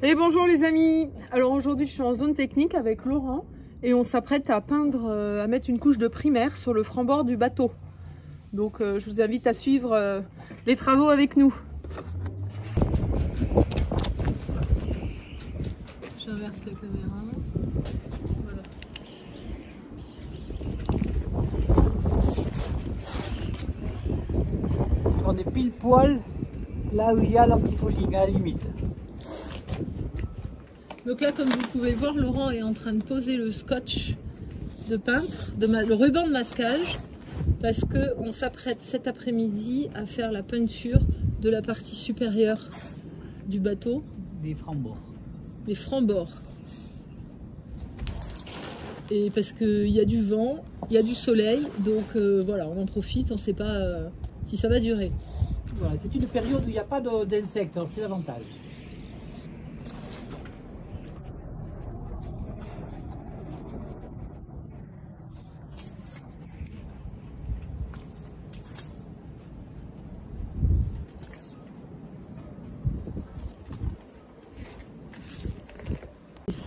Et bonjour les amis. Alors aujourd'hui je suis en zone technique avec Laurent et on s'apprête à peindre, à mettre une couche de primaire sur le franc-bord du bateau. Donc je vous invite à suivre les travaux avec nous. J'inverse la caméra. Voilà. On est pile poil là où il y a l'antifouling, à la limite. Donc là, comme vous pouvez voir, Laurent est en train de poser le scotch de peintre, le ruban de masquage, parce qu'on s'apprête cet après-midi à faire la peinture de la partie supérieure du bateau. Des francs-bords. Des francs-bords. Et parce qu'il y a du vent, il y a du soleil, donc voilà, on en profite, on ne sait pas si ça va durer. Voilà, c'est une période où il n'y a pas d'insectes, c'est l'avantage.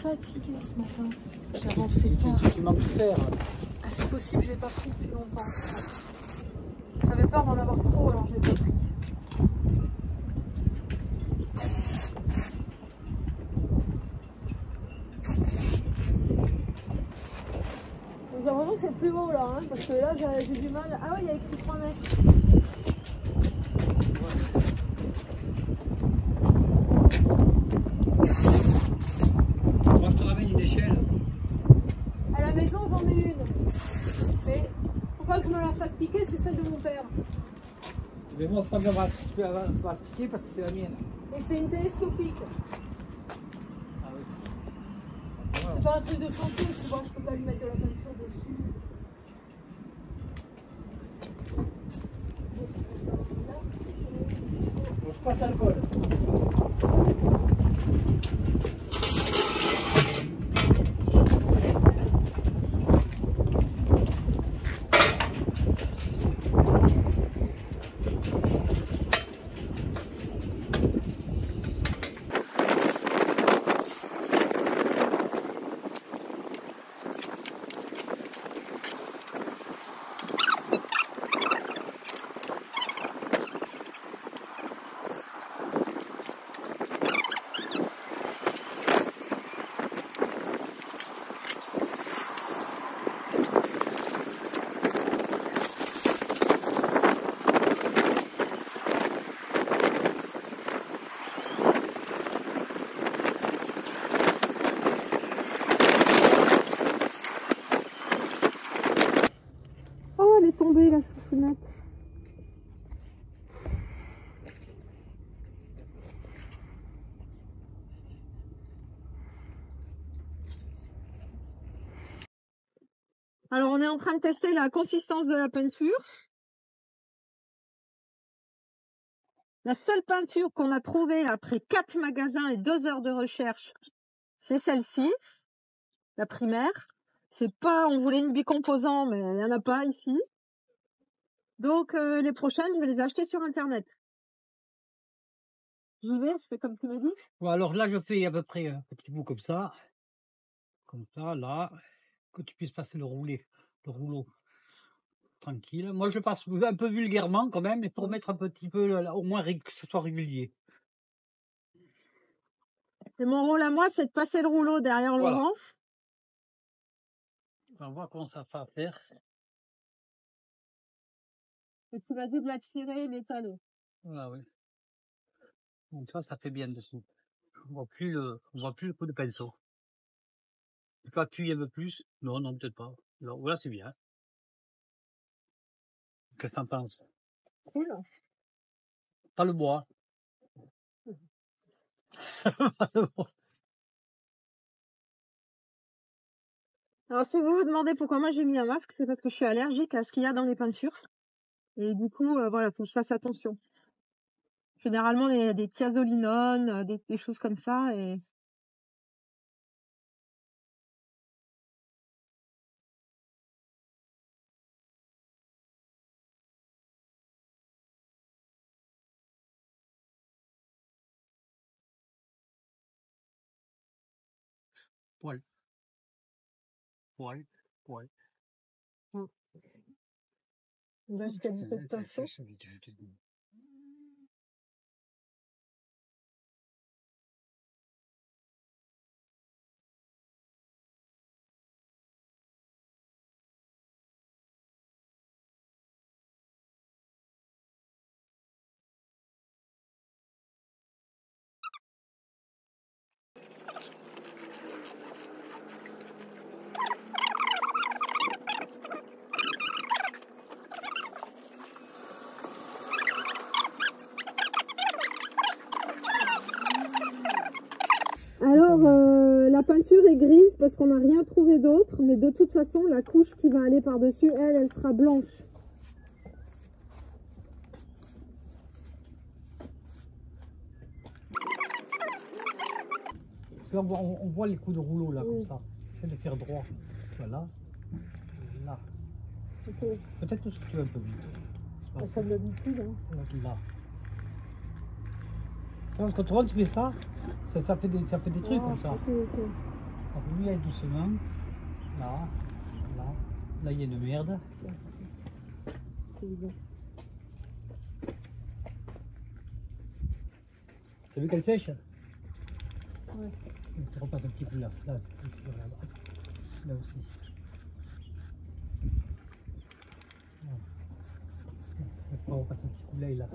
Fatiguée ce matin, j'avançais pas. Tu manques de fer. Ah, c'est possible, je l'ai pas pris depuis longtemps. J'avais peur d'en avoir trop, alors je l'ai pas pris. J'ai l'impression que c'est plus haut là, hein, parce que là j'ai du mal. Ah ouais, il y a écrit 3 mètres. Moi je te ramène une échelle. À la maison j'en ai une. Mais faut pas que je me la fasse piquer, c'est celle de mon père. Mais moi je ne vais pas se piquer parce que c'est la mienne. Et c'est une télescopique. Ah oui. C'est pas un truc de chantier, tu vois, je peux pas lui mettre de la peinture dessus. Bon, je passe l'alcool. Oh, elle est tombée la chouchounette. Alors on est en train de tester la consistance de la peinture. La seule peinture qu'on a trouvée après 4 magasins et 2 heures de recherche, c'est celle-ci, la primaire. C'est pas, on voulait une bicomposant, mais il n'y en a pas ici. Donc les prochaines, je vais les acheter sur internet. J'y vais, je fais comme tu m'as dit. Bon, alors là je fais à peu près un petit bout comme ça, là, que tu puisses passer le rouleau tranquille. Moi je le passe un peu vulgairement quand même, mais pour mettre un petit peu, au moins que ce soit régulier. Et mon rôle à moi, c'est de passer le rouleau derrière Voilà. Laurent. On va voir comment ça va faire. Et tu m'as dit de la tirer et l'étaler. Voilà, oui. Donc ça fait bien dessous. On voit plus le coup de pinceau. Tu peux appuyer un peu plus? Non, non, peut-être pas. Alors, voilà, c'est bien. Qu'est-ce que t'en penses? Cool. Pas le bois. Pas le bois. Alors si vous vous demandez pourquoi moi j'ai mis un masque, c'est parce que je suis allergique à ce qu'il y a dans les peintures. Et du coup, voilà, faut que je fasse attention. Généralement, il y a des thiazolinones, des choses comme ça. Et Poil. Poil. Poil. On va jusqu'à 17 pinceaux. Alors, la peinture est grise parce qu'on n'a rien trouvé d'autre, mais de toute façon, la couche qui va aller par-dessus, elle sera blanche. Parce que là, on voit les coups de rouleau là, comme ça. J'essaie de faire droit. Voilà. Là. Okay. Peut-être que tu vas un peu vite. Comme d'habitude. Hein. Là. Quand tu fais ça, ça fait des trucs comme ça. Okay. On peut lui aller doucement. Là. Là. Là, il y a une merde. T'as vu qu'elle sèche? Ouais. Tu repasses un petit peu là. Là, ici, regarde. Là aussi. On va repasser un petit coup là et là.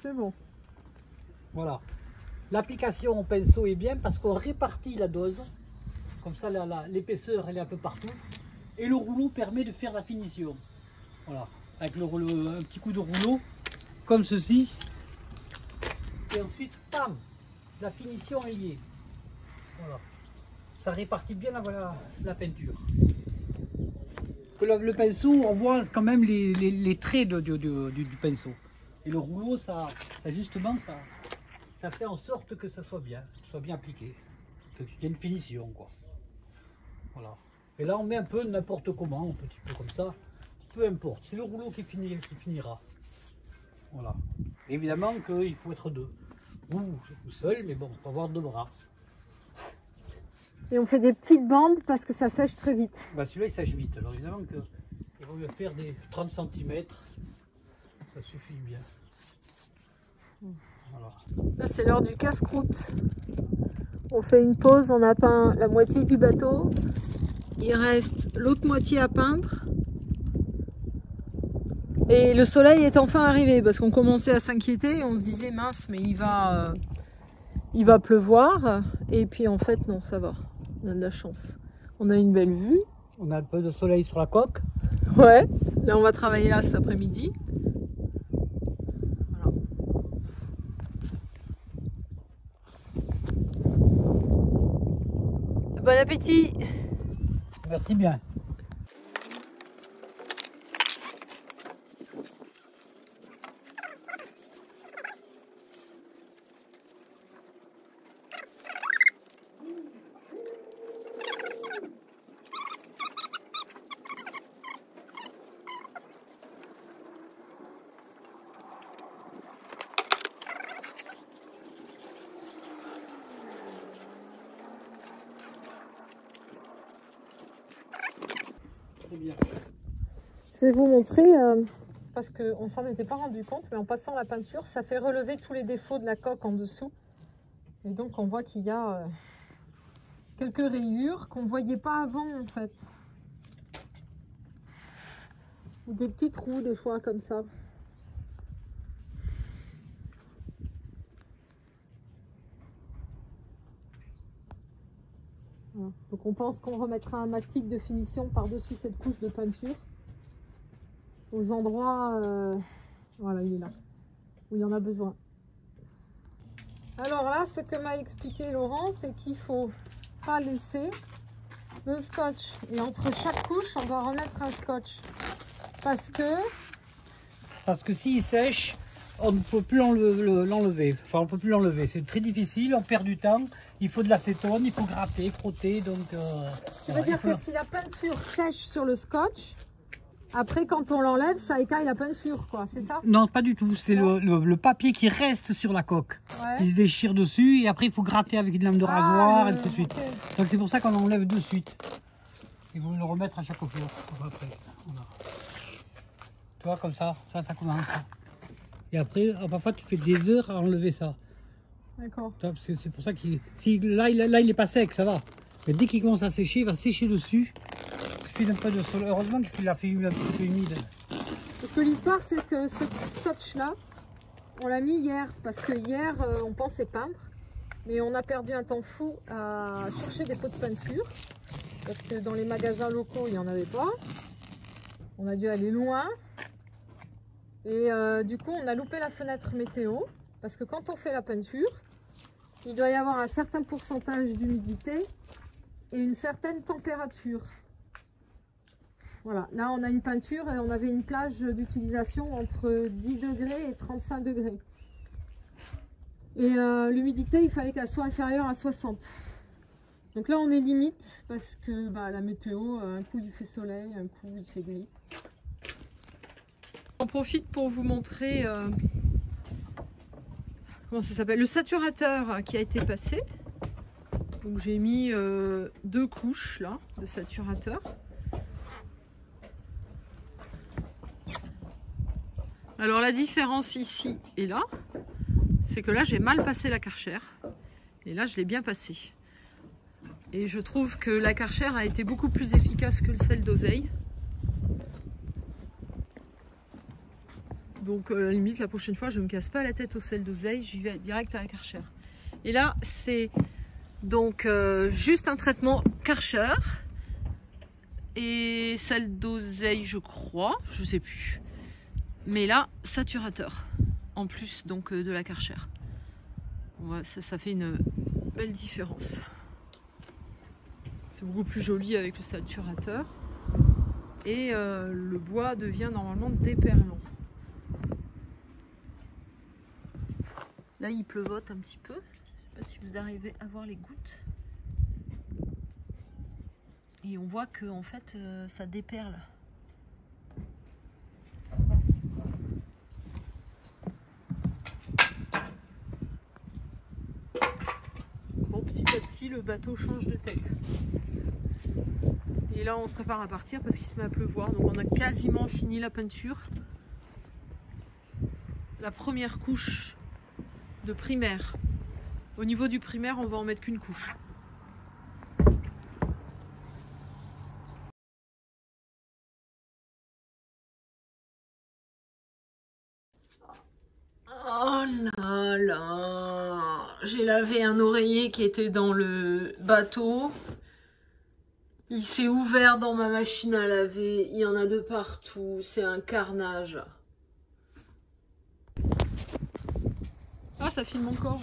C'est bon. Voilà. L'application au pinceau est bien parce qu'on répartit la dose. Comme ça, l'épaisseur, elle est un peu partout. Et le rouleau permet de faire la finition. Voilà. Avec un petit coup de rouleau, comme ceci. Et ensuite, pam, la finition est liée. Voilà. Ça répartit bien la peinture. Que le pinceau, on voit quand même les traits du pinceau. Et le rouleau, ça justement, ça fait en sorte que ça soit bien appliqué. Qu'il y ait une finition, quoi. Voilà. Et là, on met un peu n'importe comment, un petit peu comme ça. Peu importe, c'est le rouleau qui finira. Voilà. Évidemment qu'il faut être deux. Ou seul, mais bon, faut avoir deux bras. Et on fait des petites bandes parce que ça sèche très vite. Bah, celui-là, il sèche vite. Alors évidemment qu'il vaut mieux faire des 30 cm. Ça suffit bien. Voilà. Là, c'est l'heure du casse-croûte. On fait une pause, on a peint la moitié du bateau. Il reste l'autre moitié à peindre. Et le soleil est enfin arrivé parce qu'on commençait à s'inquiéter. On se disait mince, mais il va pleuvoir. Et puis en fait, non, ça va. On a de la chance. On a une belle vue. On a un peu de soleil sur la coque. Ouais. Là, on va travailler là cet après-midi. Voilà. Bon appétit! Merci bien. Très bien. Je vais vous montrer, parce qu'on ne s'en était pas rendu compte, mais en passant la peinture, ça fait relever tous les défauts de la coque en dessous. Et donc on voit qu'il y a quelques rayures qu'on ne voyait pas avant en fait. Ou des petits trous des fois comme ça. Voilà. Donc on pense qu'on remettra un mastic de finition par-dessus cette couche de peinture. Aux endroits, voilà, il est là, où il y en a besoin. Alors là, ce que m'a expliqué Laurent, c'est qu'il faut pas laisser le scotch. Et entre chaque couche, on doit remettre un scotch. Parce que s'il sèche, on ne peut plus l'enlever. Enfin, on ne peut plus l'enlever. C'est très difficile, on perd du temps. Il faut de l'acétone, il faut gratter, frotter. Donc, ça veut dire que si la peinture sèche sur le scotch, après, quand on l'enlève, ça écaille la peinture, quoi, c'est ça? Non, pas du tout. C'est le papier qui reste sur la coque. Ouais. Il se déchire dessus et après, il faut gratter avec une lame de rasoir, et ainsi de suite. Okay. Donc, c'est pour ça qu'on l'enlève de suite. Il faut le remettre à chaque fois. Après, voilà. Tu vois, comme ça commence. Et après, parfois, tu fais des heures à enlever ça. D'accord. C'est pour ça qu'il... Si, là, il n'est pas sec, ça va. Mais dès qu'il commence à sécher, il va sécher dessus. Un peu de sol. Heureusement qu'il l'a fait un petit peu humide. Parce que l'histoire, c'est que ce scotch-là, on l'a mis hier. Parce que hier, on pensait peindre. Mais on a perdu un temps fou à chercher des pots de peinture. Parce que dans les magasins locaux, il n'y en avait pas. On a dû aller loin. Et du coup, on a loupé la fenêtre météo. Parce que quand on fait la peinture, il doit y avoir un certain pourcentage d'humidité et une certaine température. Voilà, là on a une peinture et on avait une plage d'utilisation entre 10 degrés et 35 degrés. Et l'humidité, il fallait qu'elle soit inférieure à 60. Donc là on est limite parce que la météo, un coup il fait soleil, un coup il fait gris. J'en profite pour vous montrer comment ça s'appelle, le saturateur qui a été passé. Donc j'ai mis 2 couches là de saturateur. Alors la différence ici et là, c'est que là j'ai mal passé la Karcher et là je l'ai bien passé. Et je trouve que la Karcher a été beaucoup plus efficace que le sel d'oseille. Donc à la limite la prochaine fois je ne me casse pas la tête au sel d'oseille, j'y vais direct à la Karcher. Et là c'est donc juste un traitement Karcher et sel d'oseille je crois, je sais plus. Mais là, saturateur, en plus donc de la Karcher. Ouais, ça fait une belle différence. C'est beaucoup plus joli avec le saturateur. Et le bois devient normalement déperlant. Là, il pleuvote un petit peu. Je ne sais pas si vous arrivez à voir les gouttes. Et on voit que en fait, ça déperle. Le bateau change de tête et là on se prépare à partir parce qu'il se met à pleuvoir, donc on a quasiment fini la peinture, la première couche de primaire. Au niveau du primaire on va en mettre qu'une couche. Oh là là, j'ai lavé un oreiller qui était dans le bateau. Il s'est ouvert dans ma machine à laver. Il y en a de partout. C'est un carnage. Ah, ça filme encore.